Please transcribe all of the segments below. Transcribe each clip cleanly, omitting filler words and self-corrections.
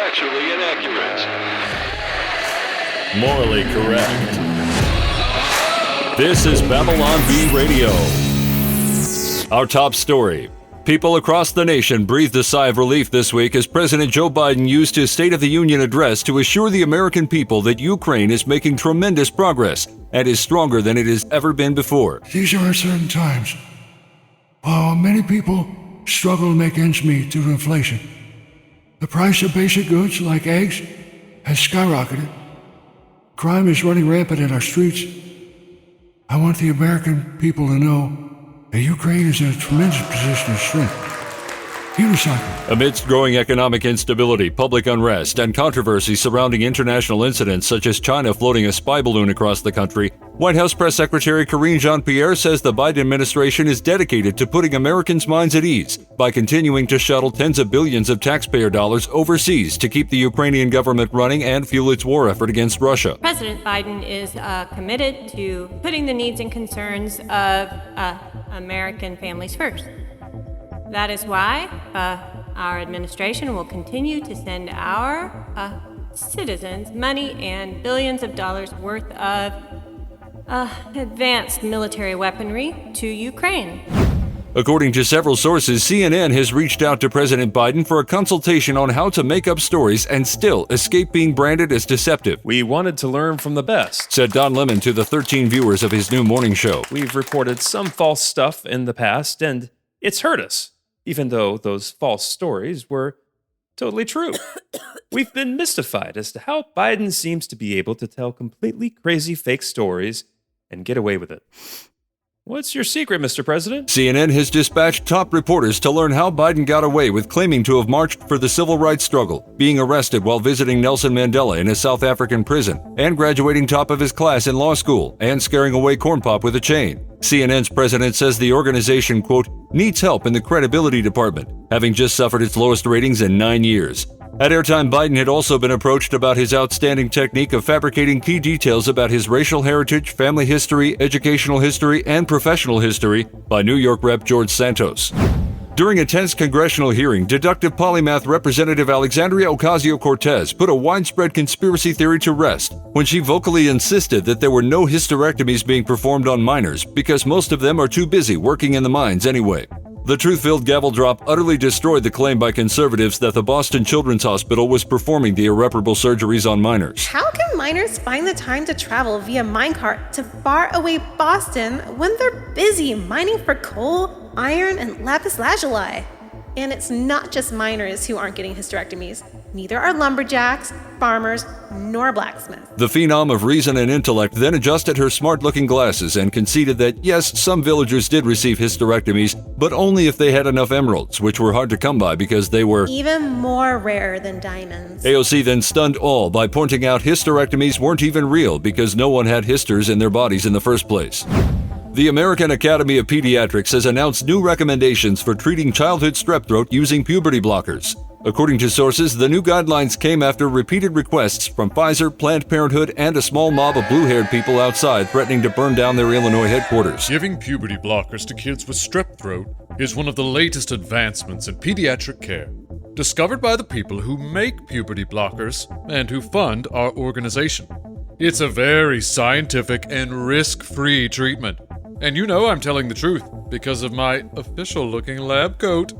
factually inaccurate. Morally correct. This is Babylon Bee Radio. Our top story. People across the nation breathed a sigh of relief this week as President Joe Biden used his State of the Union address to assure the American people that Ukraine is making tremendous progress and is stronger than it has ever been before. These are uncertain times. While many people struggle to make ends meet due to inflation, the price of basic goods like eggs has skyrocketed. Crime is running rampant in our streets. I want the American people to know that Ukraine is in a tremendous position of strength. Unicycle. Amidst growing economic instability, public unrest, and controversy surrounding international incidents such as China floating a spy balloon across the country, White House Press Secretary Karine Jean-Pierre says the Biden administration is dedicated to putting Americans' minds at ease by continuing to shuttle tens of billions of taxpayer dollars overseas to keep the Ukrainian government running and fuel its war effort against Russia. President Biden is committed to putting the needs and concerns of American families first. That is why our administration will continue to send our citizens money and billions of dollars worth of advanced military weaponry to Ukraine. According to several sources, CNN has reached out to President Biden for a consultation on how to make up stories and still escape being branded as deceptive. We wanted to learn from the best, said Don Lemon to the 13 viewers of his new morning show. We've reported some false stuff in the past, and it's hurt us, even though those false stories were totally true. We've been mystified as to how Biden seems to be able to tell completely crazy fake stories and get away with it. What's your secret, Mr. President? CNN has dispatched top reporters to learn how Biden got away with claiming to have marched for the civil rights struggle, being arrested while visiting Nelson Mandela in a South African prison, and graduating top of his class in law school, and scaring away corn pop with a chain. CNN's president says the organization, quote, needs help in the credibility department, having just suffered its lowest ratings in 9 years. At airtime, Biden had also been approached about his outstanding technique of fabricating key details about his racial heritage, family history, educational history, and professional history by New York Rep. George Santos. During a tense congressional hearing, deductive polymath Representative Alexandria Ocasio-Cortez put a widespread conspiracy theory to rest when she vocally insisted that there were no hysterectomies being performed on minors because most of them are too busy working in the mines anyway. The truth-filled gavel drop utterly destroyed the claim by conservatives that the Boston Children's Hospital was performing the irreparable surgeries on minors. How can minors find the time to travel via minecart to faraway Boston when they're busy mining for coal, iron, and lapis lazuli? And it's not just miners who aren't getting hysterectomies. Neither are lumberjacks, farmers, nor blacksmiths. The phenom of reason and intellect then adjusted her smart-looking glasses and conceded that, yes, some villagers did receive hysterectomies, but only if they had enough emeralds, which were hard to come by because they were even more rare than diamonds. AOC then stunned all by pointing out hysterectomies weren't even real because no one had hysters in their bodies in the first place. The American Academy of Pediatrics has announced new recommendations for treating childhood strep throat using puberty blockers. According to sources, the new guidelines came after repeated requests from Pfizer, Planned Parenthood, and a small mob of blue-haired people outside threatening to burn down their Illinois headquarters. Giving puberty blockers to kids with strep throat is one of the latest advancements in pediatric care, discovered by the people who make puberty blockers and who fund our organization. It's a very scientific and risk-free treatment. And you know I'm telling the truth because of my official-looking lab coat.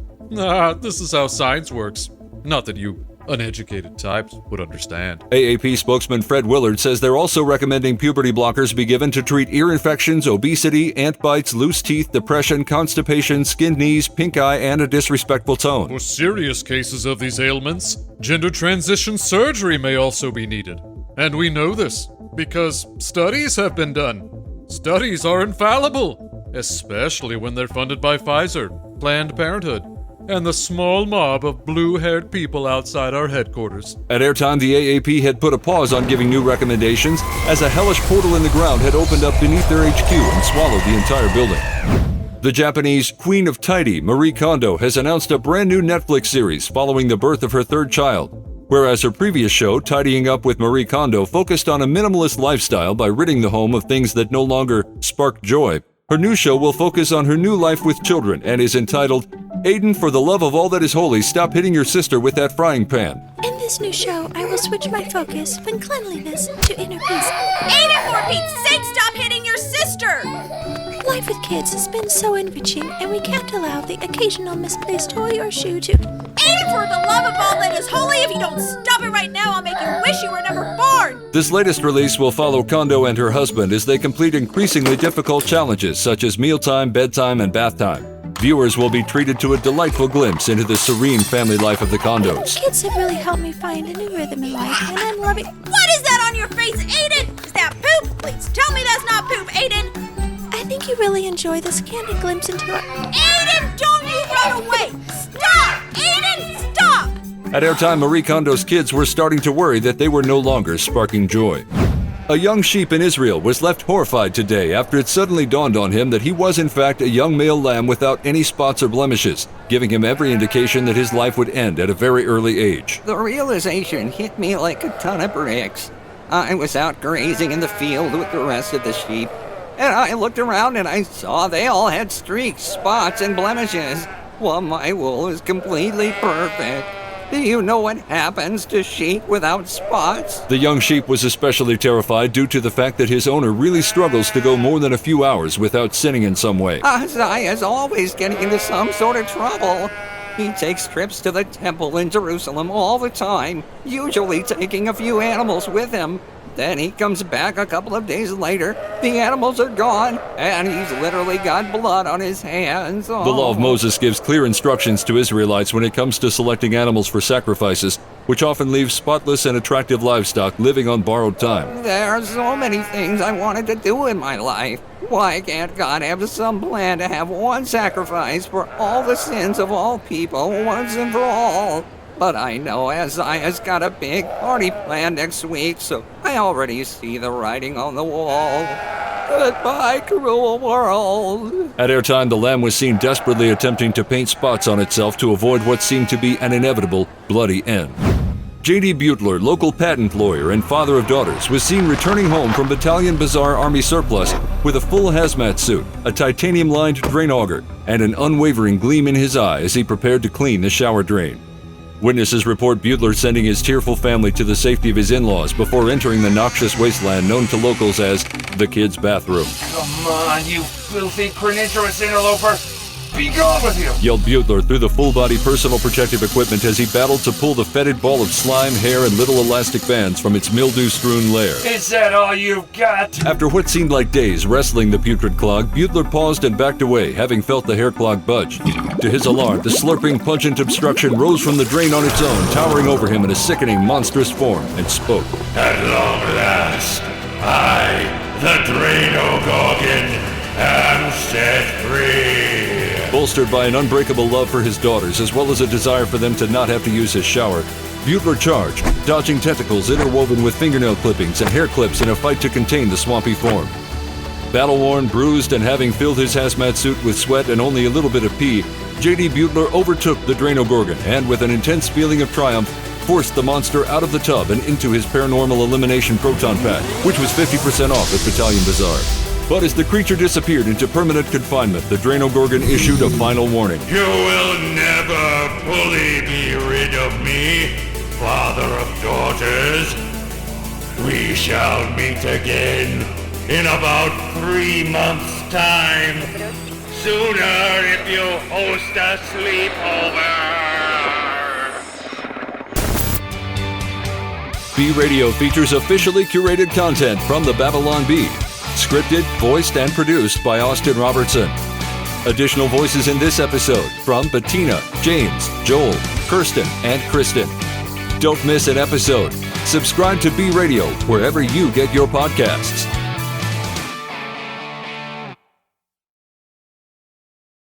This is how science works. Not that you uneducated types would understand. AAP spokesman Fred Willard says they're also recommending puberty blockers be given to treat ear infections, obesity, ant bites, loose teeth, depression, constipation, skinned knees, pink eye, and a disrespectful tone. For serious cases of these ailments, gender transition surgery may also be needed. And we know this because studies have been done. Studies are infallible, especially when they're funded by Pfizer, Planned Parenthood, and the small mob of blue-haired people outside our headquarters. At airtime, the AAP had put a pause on giving new recommendations as a hellish portal in the ground had opened up beneath their HQ and swallowed the entire building. The Japanese Queen of Tidy, Marie Kondo, has announced a brand new Netflix series following the birth of her third child. Whereas her previous show, Tidying Up with Marie Kondo, focused on a minimalist lifestyle by ridding the home of things that no longer spark joy, her new show will focus on her new life with children and is entitled, Aiden, for the love of all that is holy, stop hitting your sister with that frying pan. In this this new show, I will switch my focus from cleanliness to inner peace. Aiden, for Pete's sake, stop hitting your sister! Life with kids has been so enriching, and we can't allow the occasional misplaced toy or shoe to... Aiden, for the love of all that is holy, if you don't stop it right now, I'll make you wish you were never born! This latest release will follow Kondo and her husband as they complete increasingly difficult challenges such as mealtime, bedtime, and bath time. Viewers will be treated to a delightful glimpse into the serene family life of the Kondos. Kids have really helped me find a new rhythm in life, and I'm loving... What is that on your face, Aiden? Is that poop? Please tell me that's not poop, Aiden! I think you really enjoy this candid glimpse into our... Aiden, don't you run away! Stop! Aiden, stop! At airtime, Marie Kondo's kids were starting to worry that they were no longer sparking joy. A young sheep in Israel was left horrified today after it suddenly dawned on him that he was in fact a young male lamb without any spots or blemishes, giving him every indication that his life would end at a very early age. The realization hit me like a ton of bricks. I was out grazing in the field with the rest of the sheep, and I looked around and I saw they all had streaks, spots, and blemishes, while my wool is completely perfect. Do you know what happens to sheep without spots? The young sheep was especially terrified due to the fact that his owner really struggles to go more than a few hours without sinning in some way. Isaiah's always getting into some sort of trouble. He takes trips to the temple in Jerusalem all the time, usually taking a few animals with him. Then he comes back a couple of days later, the animals are gone, and he's literally got blood on his hands. Oh. The law of Moses gives clear instructions to Israelites when it comes to selecting animals for sacrifices, which often leaves spotless and attractive livestock living on borrowed time. There are so many things I wanted to do in my life. Why can't God have some plan to have one sacrifice for all the sins of all people once and for all? But I know Isaiah's got a big party planned next week, so I already see the writing on the wall. Goodbye, cruel world. At airtime, the lamb was seen desperately attempting to paint spots on itself to avoid what seemed to be an inevitable bloody end. J.D. Butler, local patent lawyer and father of daughters, was seen returning home from Battalion Bazaar Army surplus with a full hazmat suit, a titanium-lined Drain-O-Gorgon, and an unwavering gleam in his eye as he prepared to clean the shower drain. Witnesses report Butler sending his tearful family to the safety of his in-laws before entering the noxious wasteland known to locals as the kids' bathroom. Come on, you filthy carnivorous interloper! Be gone with you! Yelled Butler through the full-body personal protective equipment as he battled to pull the fetid ball of slime, hair, and little elastic bands from its mildew-strewn lair. Is that all you've got? After what seemed like days wrestling the putrid clog, Butler paused and backed away, having felt the hair clog budge. To his alarm, the slurping, pungent obstruction rose from the drain on its own, towering over him in a sickening, monstrous form, and spoke. At long last, I, the Drain-O-Gorgon, am set free. Bolstered by an unbreakable love for his daughters, as well as a desire for them to not have to use his shower, Butler charged, dodging tentacles interwoven with fingernail clippings and hair clips in a fight to contain the swampy form. Battle-worn, bruised, and having filled his hazmat suit with sweat and only a little bit of pee, J.D. Butler overtook the Drain-O-Gorgon and, with an intense feeling of triumph, forced the monster out of the tub and into his paranormal elimination proton pack, which was 50% off at Battalion Bazaar. But as the creature disappeared into permanent confinement, the Drain-O-Gorgon issued a final warning. You will never fully be rid of me, father of daughters. We shall meet again in about 3 months' time. Sooner if you host a sleepover. B Radio features officially curated content from the Babylon Bee. Scripted, voiced, and produced by Austin Robertson. Additional voices in this episode from Bettina, James, Joel, Kirsten, and Kristen. Don't miss an episode. Subscribe to B Radio wherever you get your podcasts.